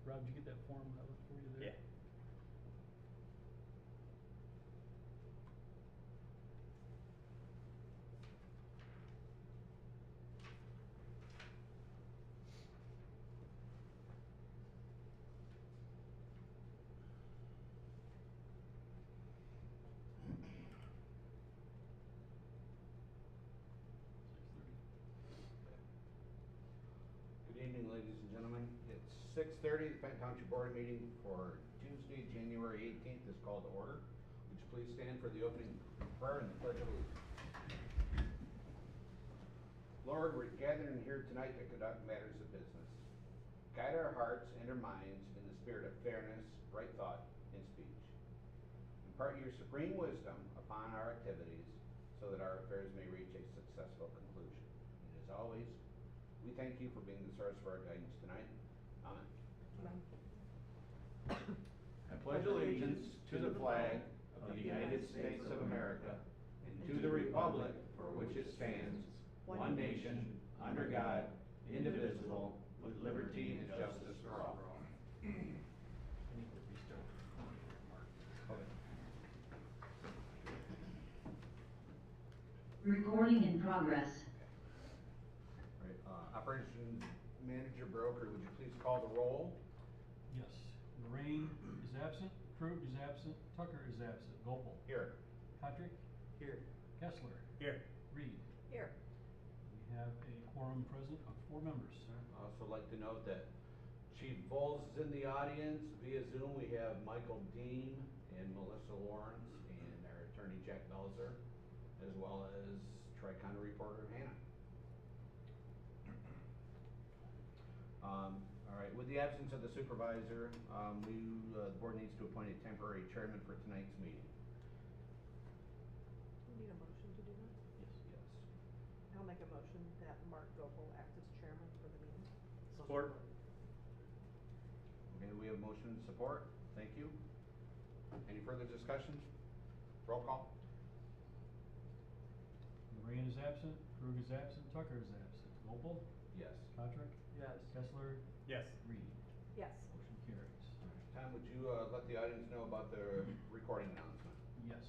Rob, did you get that form I left for you there? Yeah. Good evening, ladies and gentlemen. It's 6:30. The Fenton Township Board meeting for Tuesday, January 18th is called to order. Would you please stand for the opening prayer and the pledge of allegiance? Lord, we're gathering here tonight to conduct matters of business. Guide our hearts and our minds in the spirit of fairness, right thought, and speech. Impart your supreme wisdom upon our activities so that our affairs may reach a successful conclusion. And as always, we thank you for being the source of our guidance tonight. Amen. Amen. I pledge allegiance to the flag of the United States of America and to the republic for which it stands, one nation, under God, indivisible, with liberty and justice for all. I need to restart. Recording in progress. All right, Operations Manager Broker, would you please call the roll? Yes. Lorraine is absent. Krug is absent. Tucker is absent. Gopal. Here. Patrick. Here. Kessler. Here. Reed. Here. We have a quorum present of 4 members. I'd also like to note that Chief Vols is in the audience. Via Zoom, we have Michael Dean and Melissa Lawrence and our attorney Jack Belzer, as well as Tri-County reporter Hannah. All right, with the absence of the supervisor, the board needs to appoint a temporary chairman for tonight's meeting. We need a motion to do that? Yes. Yes. I'll make a motion that Mark Gopel act as chairman for the meeting. Support. Okay, we have motion and support. Thank you. Any further discussion? Roll call. Lorraine is absent. Krug is absent. Tucker is absent. Gopal. Yes. Patrick. Yes. Kessler. Yes. Reed. Yes. Motion carries. Tom, would you let the audience know about the recording announcement? Yes.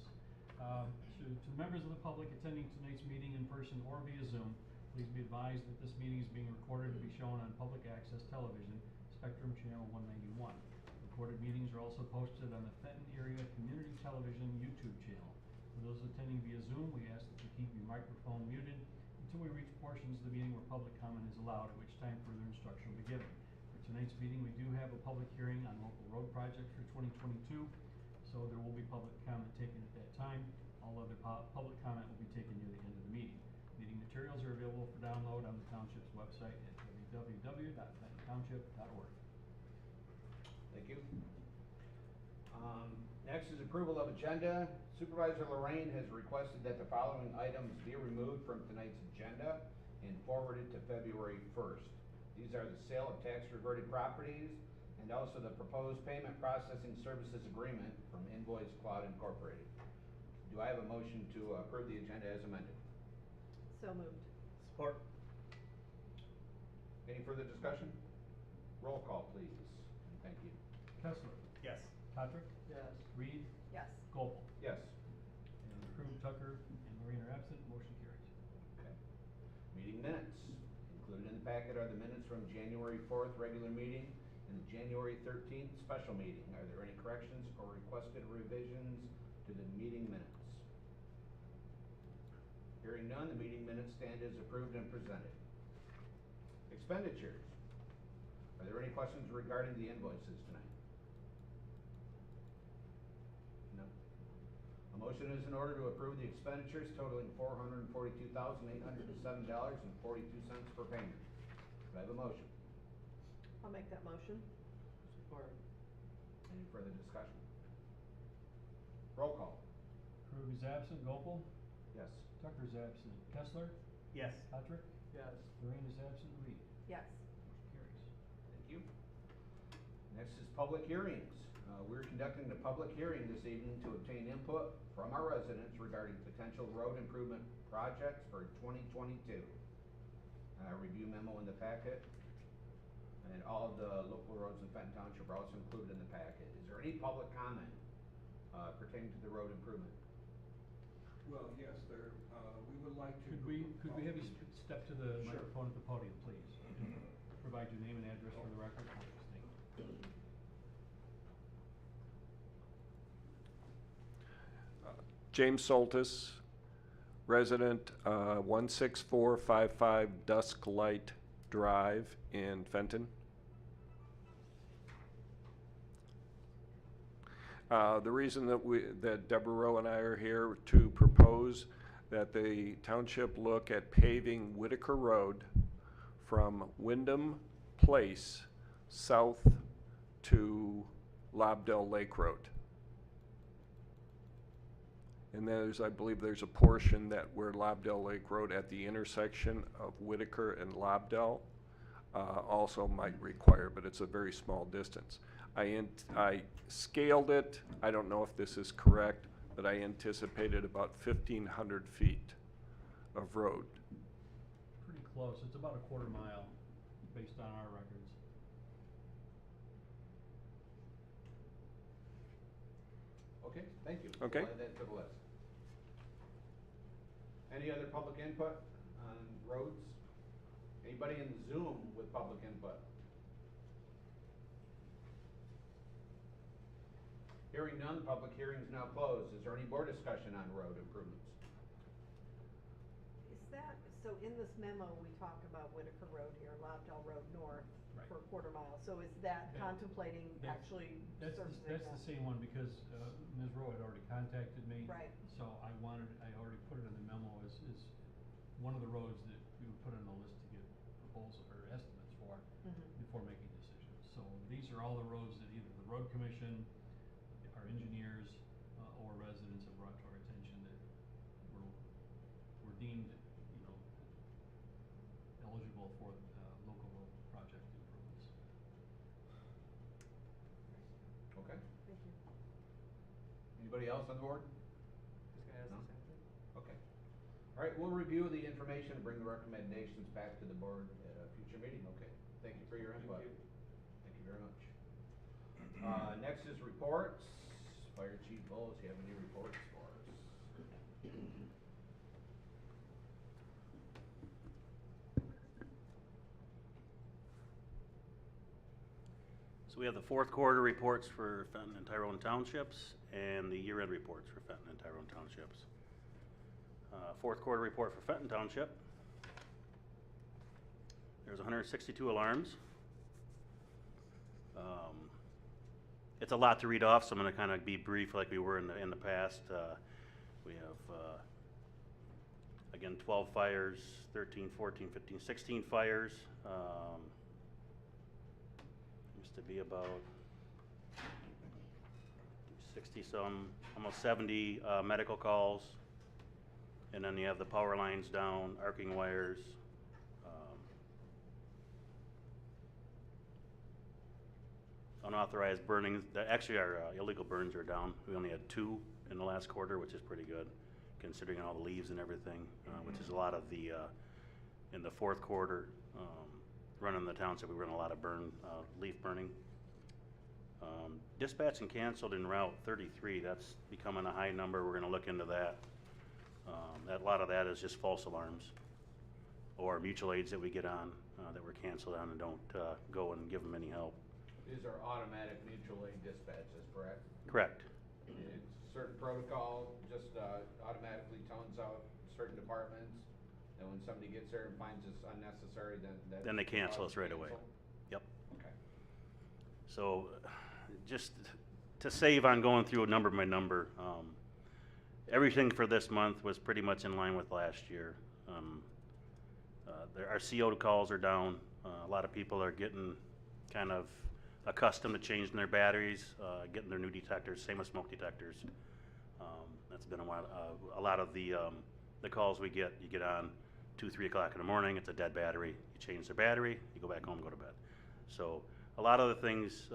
To members of the public attending tonight's meeting in person or via Zoom, please be advised that this meeting is being recorded to be shown on public access television, Spectrum Channel 191. Recorded meetings are also posted on the Fenton Area Community Television YouTube channel. For those attending via Zoom, we ask that you keep your microphone muted until we reach portions of the meeting where public comment is allowed, at which time further instruction will be given. For tonight's meeting, we do have a public hearing on local road project for 2022, so there will be public comment taken at that time. All other public comment will be taken near the end of the meeting. Meeting materials are available for download on the Township's website at www.fentontownship.org. Thank you. Next is approval of agenda. Supervisor Lorraine has requested that the following items be removed from tonight's agenda and forwarded to February 1st. These are the sale of tax reverted properties and also the proposed payment processing services agreement from Invoice Cloud Incorporated. Do I have a motion to approve the agenda as amended? So moved. Support. Any further discussion? Roll call, please. Thank you. Kessler. Yes. Patrick. Yes. Reed. Yes. Gopal. Yes. And Krug, Tucker, and Lorraine are absent. Motion carries. Okay. Meeting minutes. Included in the packet are the minutes from January 4th regular meeting and the January 13th special meeting. Are there any corrections or requested revisions to the meeting minutes? Hearing none, the meeting minutes stand as approved and presented. Expenditures. Are there any questions regarding the invoices tonight? No. A motion is in order to approve the expenditures totaling $442,807.42 for payment. Do I have a motion? I'll make that motion. Support. Any further discussion? Roll call. Krug is absent. Gopal. Yes. Tucker is absent. Kessler. Yes. Patrick. Yes. Lorraine is absent. Reed. Yes. Motion carries. Thank you. Next is public hearings. We're conducting a public hearing this evening to obtain input from our residents regarding potential road improvement projects for 2022. Review memo in the packet. And all of the local roads in Fenton Township are also included in the packet. Is there any public comment pertaining to the road improvement? Well, yes, we would like to. Could we have you step to the Sure. microphone at the podium, please? And provide your name and address for the record. Thank you. James Soltis, resident, 16455 Dusk Light Drive in Fenton. The reason that Deborah Rowe and I are here to propose that the township look at paving Whitaker Road from Wyndham Place south to Lobdell Lake Road. And I believe there's a portion that where Lobdell Lake Road at the intersection of Whitaker and Lobdell also might require, but it's a very small distance. I scaled it. I don't know if this is correct, but I anticipated about 1,500 feet of road. Pretty close. It's about a quarter mile based on our records. Okay, thank you. Okay. We'll add that to the list. Any other public input on roads? Anybody in Zoom with public input? Hearing none, public hearing is now closed. Is there any more discussion on road improvements? Is that, so in this memo, we talk about Whitaker Road here, Lobdell Road North Right. for a quarter mile. So is that That- contemplating that's- actually That's servicing the that? same one because Ms. Rowe had already contacted me. Right. So I already put it in the memo as one of the roads that we would put on the list to get proposal or estimates for Mhm. before making decisions. So these are all the roads that either the road commission, our engineers, or residents have brought to our attention that were deemed, eligible for local road project improvements. Okay. Thank you. Anybody else on the board? This guy has No? the same thing. Okay. All right, we'll review the information and bring the recommendations back to the board at a future meeting. Okay. Thank you for your input. Thank you. Thank you very much. Next is reports. Fire Chief Bowles, you have any reports for us? So we have the fourth quarter reports for Fenton and Tyrone Townships and the year-end reports for Fenton and Tyrone Townships. Fourth quarter report for Fenton Township. There's 162 alarms. It's a lot to read off, so I'm going to kind of be brief like we were in the past. We have, again, 12 fires, 13, 14, 15, 16 fires. Used to be about 60 some, almost 70 medical calls. And then you have the power lines down, arcing wires. Unauthorized burning, actually our illegal burns are down. We only had 2 in the last quarter, which is pretty good considering all the leaves and everything, which is a lot of the, in the fourth quarter, running the township, we run a lot of leaf burning. Dispatch and canceled in Route 33, that's becoming a high number. We're gonna look into that. A lot of that is just false alarms or mutual aids that we get on that we're canceled on and don't go and give them any help. These are automatic mutual aid dispatches, correct? Correct. It's certain protocol, just automatically tones out certain departments, and when somebody gets there and finds it's unnecessary, Then they cancel us right away. Yep. Okay. So just to save on going through number by number, everything for this month was pretty much in line with last year. Our CO calls are down. A lot of people are getting kind of accustomed to changing their batteries, getting their new detectors, same with smoke detectors. That's been a while. A lot of the calls we get, you get on 2, 3 o'clock in the morning, it's a dead battery. You change the battery, you go back home, go to bed. So a lot of the things,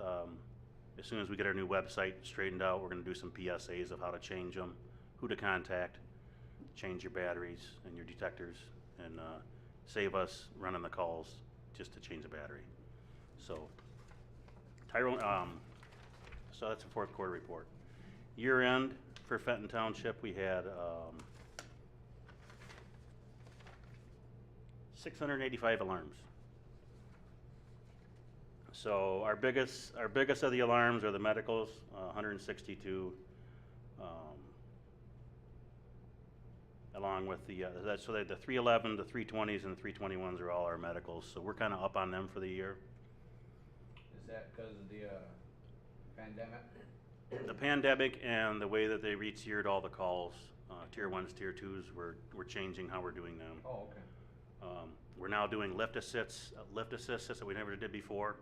as soon as we get our new website straightened out, we're gonna do some PSAs of how to change them, who to contact, change your batteries and your detectors, and save us running the calls just to change the battery. So, Tyrone, so that's a fourth quarter report. Year end for Fenton Township, we had 685 alarms. So our biggest of the alarms are the medicals, 162, along with the so the 311, the 320s, and the 321s are all our medicals. So we're kind of up on them for the year. Is that because of the pandemic? The pandemic and the way that they re-tiered all the calls, tier 1s, tier 2s, we're changing how we're doing them. Oh, okay. We're now doing lift assists that we never did before.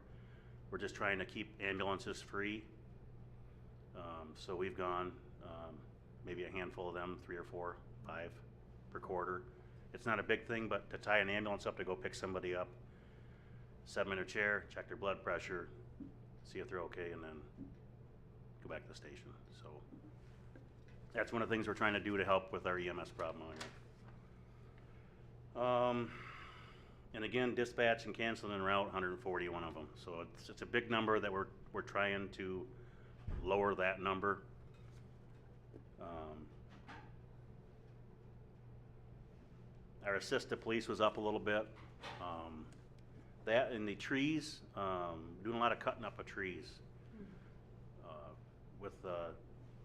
We're just trying to keep ambulances free. So we've gone maybe a handful of them, 3 or 4, 5 per quarter. It's not a big thing, but to tie an ambulance up to go pick somebody up, set them in a chair, check their blood pressure, see if they're okay, and then go back to the station. So that's one of the things we're trying to do to help with our EMS problem out here. And again, dispatch and canceling en route, 141 of them. So it's a big number that we're trying to lower that number. Our assist to police was up a little bit. That and the trees, doing a lot of cutting up of trees. With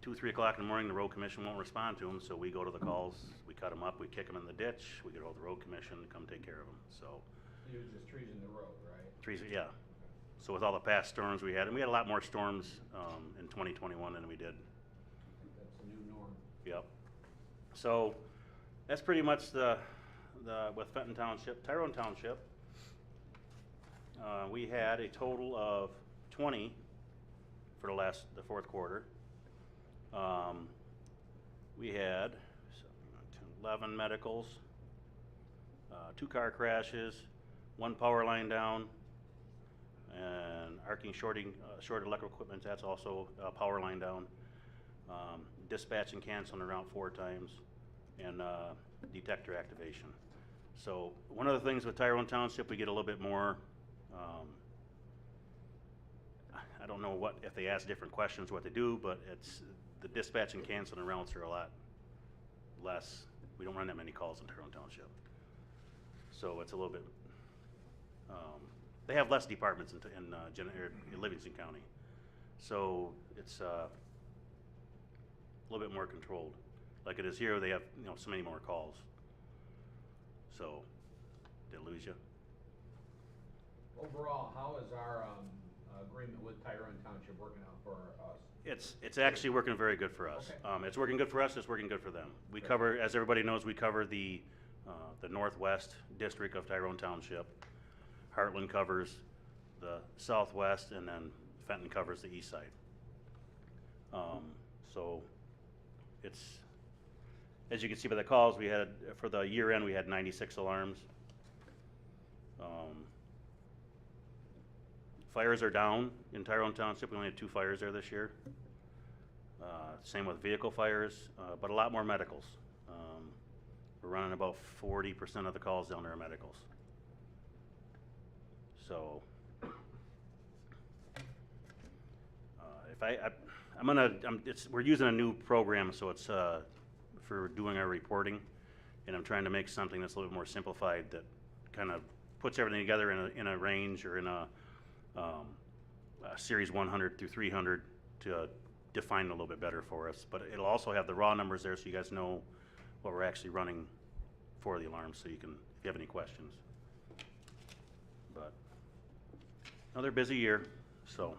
2, 3 o'clock in the morning, the road commission won't respond to them, so we go to the calls, we cut them up, we kick them in the ditch, we get hold of the road commission to come take care of them. So It was just trees in the road, right? trees, yeah. So with all the past storms we had, and we had a lot more storms in 2021 than we did. I think that's the new norm. Yep. So that's pretty much the with Fenton Township. Tyrone Township, we had a total of 20 for the fourth quarter. We had 11 medicals, 2 car crashes, 1 power line down, and shorted electrical equipment, that's also a power line down. Dispatch and canceling around 4 times, and detector activation. So one of the things with Tyrone Township, we get a little bit more, I don't know if they ask different questions what they do, but it's the dispatch and canceling routes are a lot less. We don't run that many calls in Tyrone Township. So it's a little bit, they have less departments in Livingston County. So it's a little bit more controlled. Like it is here, they have so many more calls. So, did I lose you? Overall, how is our agreement with Tyrone Township working out for us? It's actually working very good for us. Okay. It's working good for us. It's working good for them. We cover, as everybody knows, we cover the northwest district of Tyrone Township. Heartland covers the southwest, and then Fenton covers the east side. So it's, as you can see by the calls, we had, for the year end, we had 96 alarms. Fires are down in Tyrone Township. We only had 2 fires there this year. Same with vehicle fires, but a lot more medicals. We're running about 40% of the calls down there are medicals. So, we're using a new program, so it's for doing our reporting, and I'm trying to make something that's a little bit more simplified that kind of puts everything together in a range or in a series 100 through 300 to define it a little bit better for us. But it'll also have the raw numbers there, so you guys know what we're actually running for the alarms, so you can, if you have any questions. But another busy year, so.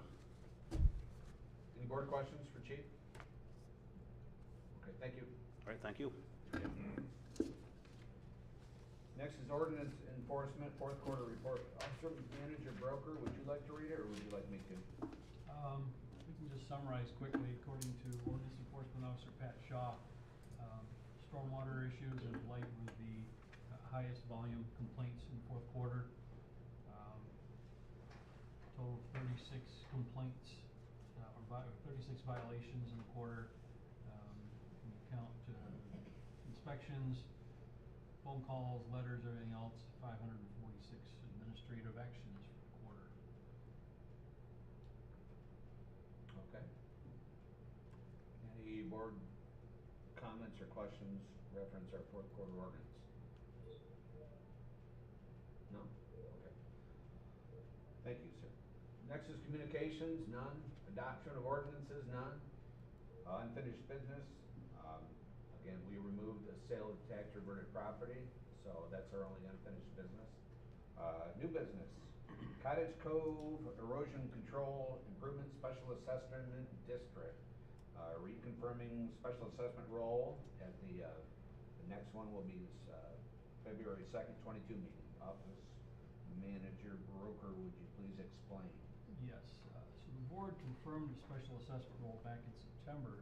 Any board questions for Chief? Okay, thank you. All right, thank you. Next is ordinance enforcement, fourth quarter report. Officer, manager, broker, would you like to read it, or would you like me to? We can just summarize quickly. According to Ordinance Enforcement Officer Pat Shaw, stormwater issues and blight were the highest volume complaints in the fourth quarter. Total of 36 complaints, or 36 violations in the quarter. When you count inspections, phone calls, letters, everything else, 546 administrative actions for the quarter. board comments or questions reference our fourth quarter ordinance? No? Okay. Thank you, sir. Next is communications, none. Adoption of ordinances, none. Unfinished business, again, we removed the sale of tax reverted property, so that's our only unfinished business. New business, Cottage Cove Erosion Control Improvement Special Assessment District. Reconfirming special assessment role at the next one will be this, February 2nd, 22 meeting. Office Manager Broker, would you please explain? Yes, so the board confirmed the special assessment role back in September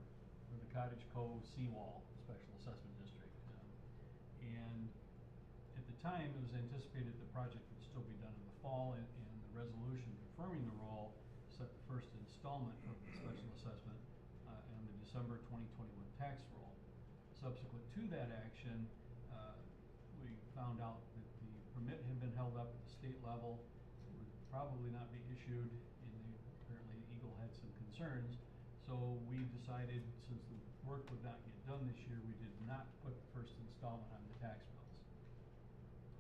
for the Cottage Cove Seawall Special Assessment District. And at the time, it was anticipated the project would still be done in the fall, and the resolution confirming the role set the first installment of the special assessment in the December 2021 tax roll. Subsequent to that action, we found out that the permit had been held up at the state level. It would probably not be issued, and apparently Eagle had some concerns. So we decided, since the work would not get done this year, we did not put the first installment on the tax bills.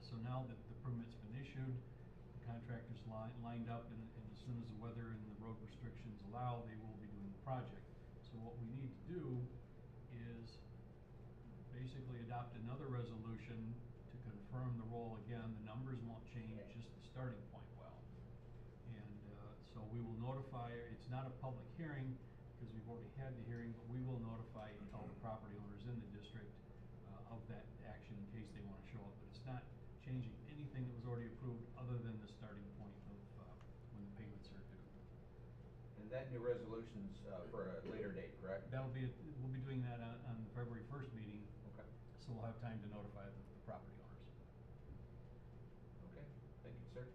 So now that the permit's been issued, the contractors lined up, and as soon as the weather and the road restrictions allow, they will be doing the project. So what we need to do is basically adopt another resolution to confirm the role again. The numbers won't change, just the starting point will. And so we will notify, it's not a public hearing because we've already had the hearing, but we will notify all the property owners in the district of that action in case they want to show up. But it's not changing anything that was already approved other than the starting point of when the payments are due. And that new resolution's for a later date, correct? We'll be doing that on the February 1st meeting. Okay. So we'll have time to notify the property owners. Okay, thank you, sir.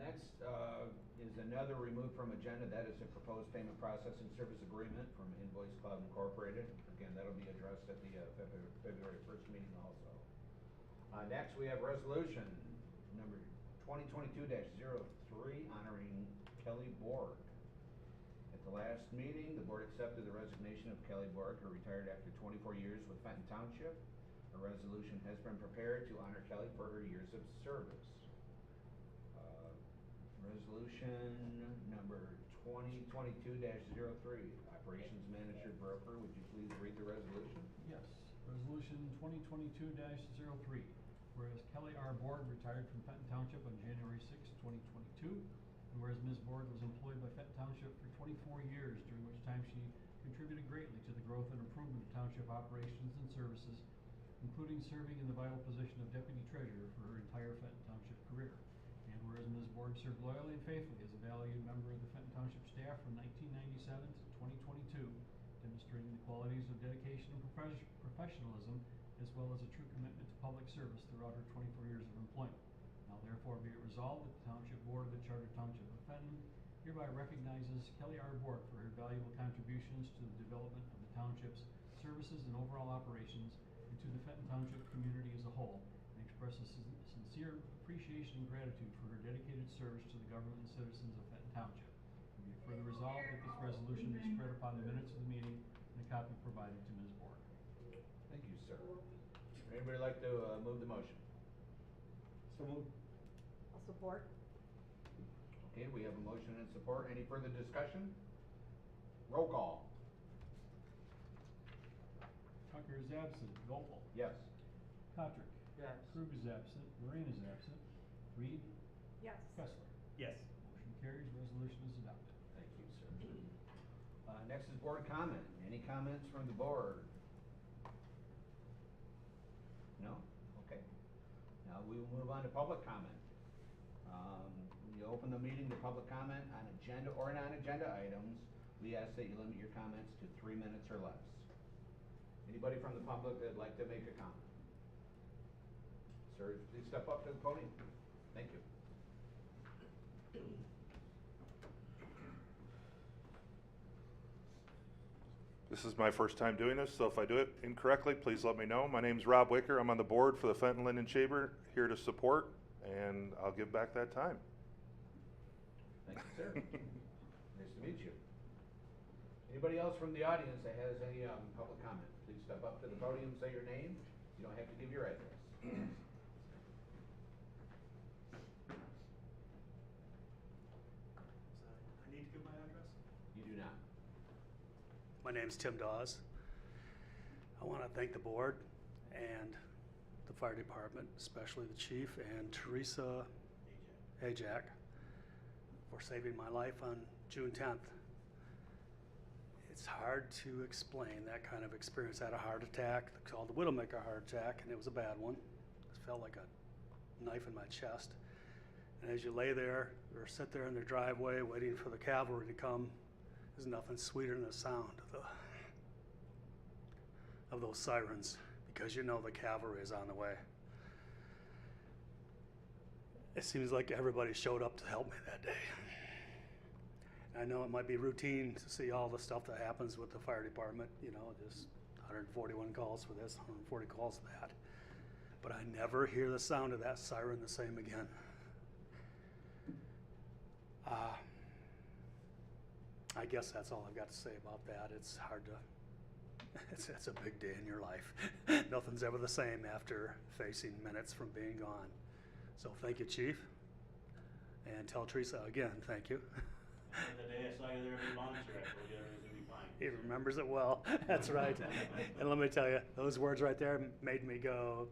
Next is another removed from agenda. That is a proposed payment processing service agreement from Invoice Cloud Incorporated. Again, that'll be addressed at the February 1st meeting also. Next, we have resolution number 2022-03 honoring Kelly Borg. At the last meeting, the board accepted the resignation of Kelly Borg, who retired after 24 years with Fenton Township. A resolution has been prepared to honor Kelly for her years of service. Resolution number 2022-03, Operations Manager Broker, would you please read the resolution? Yes, resolution 2022-03. Whereas Kelly R. Borg retired from Fenton Township on January 6, 2022, and whereas Ms. Borg was employed by Fenton Township for 24 years, during which time she contributed greatly to the growth and improvement of township operations and services, including serving in the vital position of Deputy Treasurer for her entire Fenton Township career. And whereas Ms. Borg served loyally and faithfully as a valued member of the Fenton Township staff from 1997 to 2022, demonstrating the qualities of dedication and professionalism, as well as a true commitment to public service throughout her 24 years of employment. Now therefore be it resolved that the Township Board of the Charter Township of Fenton hereby recognizes Kelly R. Borg for her valuable contributions to the development of the Township's services and overall operations, and to the Fenton Township community as a whole, and expresses sincere appreciation and gratitude for her dedicated service to the government and citizens of Fenton Township. And be it further resolved that this resolution be spread upon the minutes of the meeting and a copy provided to Ms. Borg. Thank you, sir. Anybody like to move the motion? So moved. I'll support. Okay, we have a motion and support. Any further discussion? Roll call. Tucker is absent. Gopel. Yes. Patrick. Yes. Krug is absent. Lorraine is absent. Reed. Yes. Kessler. Yes. Motion carries. Resolution is adopted. Thank you, sir. Next is board comment. Any comments from the board? No? Okay. Now we will move on to public comment. When you open the meeting to public comment on agenda or non-agenda items, we ask that you limit your comments to 3 minutes or less. Anybody from the public that'd like to make a comment? Sir, please step up to the podium. Thank you. This is my first time doing this, so if I do it incorrectly, please let me know. My name's Rob Wicker. I'm on the board for the Fenton Linden Chamber, here to support, and I'll give back that time. Thank you, sir. Nice to meet you. Anybody else from the audience that has any public comment, please step up to the podium, say your name. You don't have to give your address. I need to give my address? You do not. My name's Tim Dawes. I want to thank the board and the fire department, especially the chief and Teresa Ajak, for saving my life on June 10th. It's hard to explain that kind of experience. I had a heart attack, called the Widowmaker heart attack, and it was a bad one. It felt like a knife in my chest. And as you lay there or sit there in the driveway waiting for the cavalry to come, there's nothing sweeter than the sound of those sirens, because you know the cavalry is on the way. It seems like everybody showed up to help me that day. I know it might be routine to see all the stuff that happens with the fire department, you know, just 141 calls for this, 140 calls for that. But I never hear the sound of that siren the same again. I guess that's all I've got to say about that. It's hard to, it's a big day in your life. Nothing's ever the same after facing minutes from being gone. So thank you, Chief. And tell Teresa again, thank you. The day I saw you there at the launch track, everything's gonna be fine. He remembers it well. That's right. And let me tell you, those words right there made me go,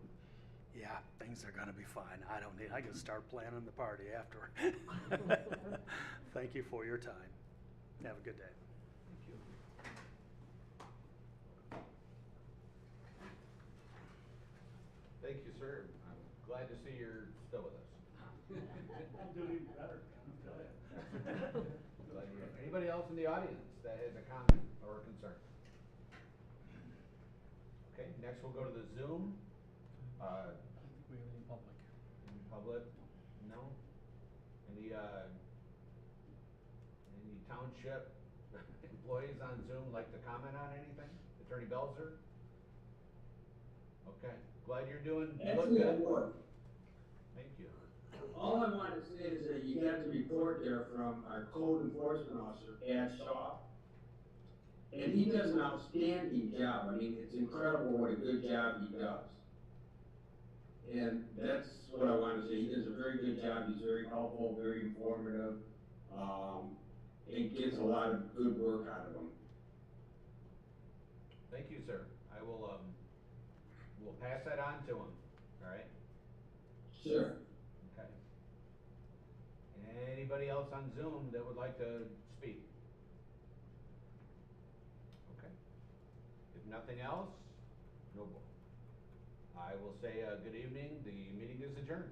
yeah, things are gonna be fine. I can start planning the party after. Thank you for your time. Have a good day. Thank you. Thank you, sir. I'm glad to see you're still with us. I'm doing even better, I'll tell you. Glad to hear it. Anybody else in the audience that has a comment or a concern? Okay, next we'll go to the Zoom. I don't think we have any public. Any public? No? Any township employees on Zoom like to comment on anything? Attorney Belzer? Okay, glad you're doing, you look Actually, I good. would. Thank you. All I want to say is that you got the report there from our code enforcement officer, Pat Shaw. And he does an outstanding job. I mean, it's incredible what a good job he does. And that's what I want to say. He does a very good job. He's very helpful, very informative, and gets a lot of good work out of them. Thank you, sir. I will, we'll pass that on to him, all right? Sure. Okay. Anybody else on Zoom that would like to speak? Okay. If nothing else, no more. I will say, good evening. The meeting is adjourned.